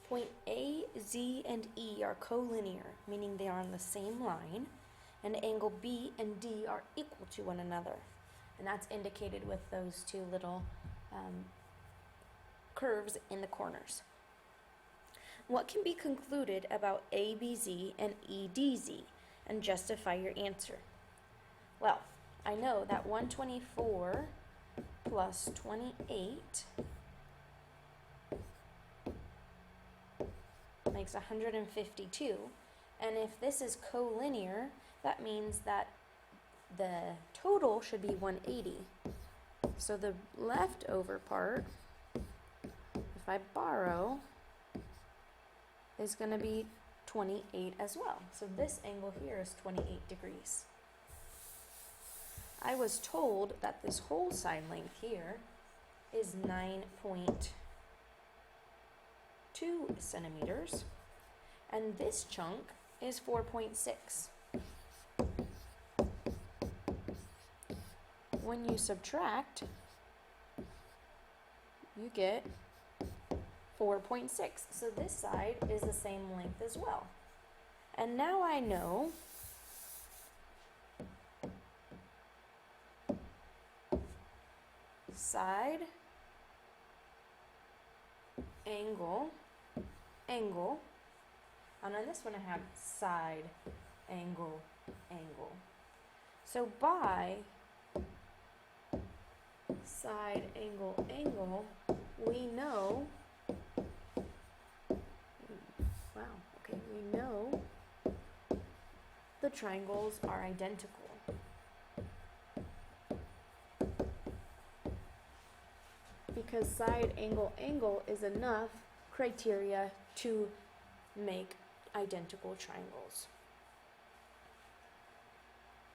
Point A, Z, and E are collinear, meaning they are on the same line, and angle B and D are equal to one another. And that's indicated with those two little curves in the corners. What can be concluded about ABZ and EDZ and justify your answer? Well, I know that 124 plus 28 makes 152, and if this is collinear, that means that the total should be 180. So the leftover part, if I borrow, is going to be 28 as well. So this angle here is 28 degrees. I was told that this whole side length here is 9.2 centimeters, and this chunk is 4.6. When you subtract, you get 4.6. So this side is the same length as well. And now I know side, angle, angle. And on this one I have side, angle, angle. So by side, angle, angle, we know, we know the triangles are identical. Because side, angle, angle is enough criteria to make identical triangles.